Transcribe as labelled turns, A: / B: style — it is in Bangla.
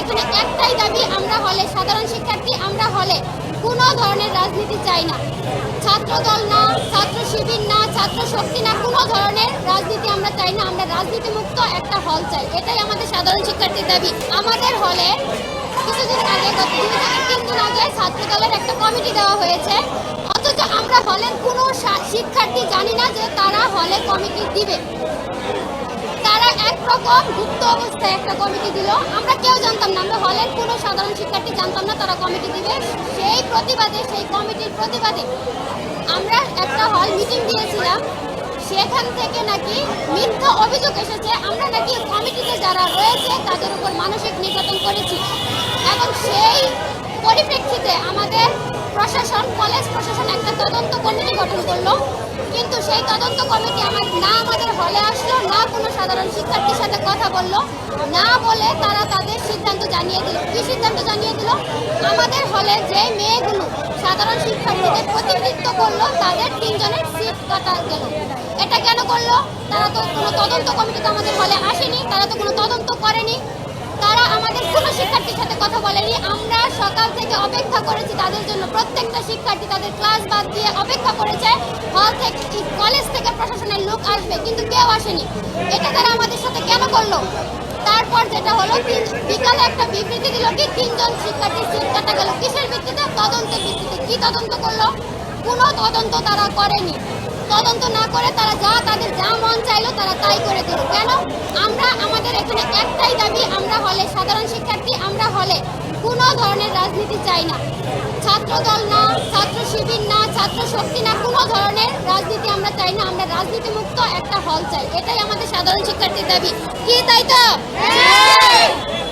A: এখানে একটাই দাবি, আমরা হলে সাধারণ শিক্ষার্থী, আমরা হলে কোনো ধরনের রাজনীতি চাই না। ছাত্র দল না, ছাত্র শিবির না, ছাত্র শক্তি না, কোনো ধরনের রাজনীতি আমরা চাই না। আমরা রাজনীতি মুক্ত একটা হল চাই, এটাই আমাদের সাধারণ শিক্ষার্থীর দাবি। আমাদের হলে কিছুদিন আগে, গত 2 থেকে 3 দিন আগে ছাত্র দলের একটা কমিটি দেওয়া হয়েছে, অথচ আমরা হলের কোনো শিক্ষার্থী জানি না যে তারা হলে কমিটি দিবে। তারা একরকম গুপ্ত অবস্থায় একটা কমিটি দিল, আমরা কেউ জানতাম না, আমরা হলের কোনো সাধারণ শিক্ষার্থী জানতাম না তারা কমিটি দিবে। সেই প্রতিবাদে, সেই কমিটির প্রতিবাদে আমরা একটা হল মিটিং দিয়েছিলাম। সেখান থেকে নাকি মিথ্যা অভিযোগ এসেছে, আমরা নাকি কমিটিতে যারা রয়েছে তাদের উপর মানসিক নির্যাতন করেছি। এবং সেই পরিপ্রেক্ষিতে আমাদের প্রশাসন, কলেজ প্রশাসন একটা তদন্ত কমিটি গঠন করলো, কিন্তু সেই তদন্ত কমিটি আমাদের হলে আসলো না, কোনো সাধারণ শিক্ষার্থীর সাথে কথা বললো না, বলে তারা তাদের সিদ্ধান্ত জানিয়ে দিল। কি সিদ্ধান্ত জানিয়ে দিল? আমাদের হলে যে মেয়েগুলো সাধারণ শিক্ষার্থীদের প্রতিনিধিত্ব করলো তাদের 3 জনের সিট কাটা গেল। এটা কেন করলো? তারা তো কোনো তদন্ত কমিটিতে আমাদের হলে আসেনি, তারা তো কোনো তদন্ত করেনি, তারা আমাদের কোনো শিক্ষার্থীর সাথে কথা বলেনি। আমরা সকাল থেকে অপেক্ষা করেছি তাদের জন্য, প্রত্যেকটা শিক্ষার্থী তাদের ক্লাস বাদ দিয়ে অপেক্ষা করেছে হল থেকে, কলেজ থেকে প্রশাসনের লোক আসবে, কিন্তু কেউ আসেনি। এটা তারা আমাদের সাথে কেন করলো? তারপর যেটা হলো, বিকালে একটা বিবৃতি দিল কি 3 জন শিক্ষার্থীর সিট কাটা গেল। কিসের ভিত্তিতে? তদন্তের ভিত্তিতে। কি তদন্ত করলো? কোনো তদন্ত তারা করেনি। তদন্ত না করে তারা তাদের যা মন চাইলো তারা তাই করে দিল। কেন? আমাদের এখানে একটাই দাবি, আমরা হলে সাধারণ শিক্ষার্থী, আমরা হলে কোনো ধরনের রাজনীতি চাই না। ছাত্র দল না, ছাত্র শিবির না, ছাত্র শক্তি না, কোনো ধরনের রাজনীতি আমরা চাই না। আমরা রাজনীতি মুক্ত একটা হল চাই, এটাই আমাদের সাধারণ শিক্ষার্থীর দাবি। কি তাই তো?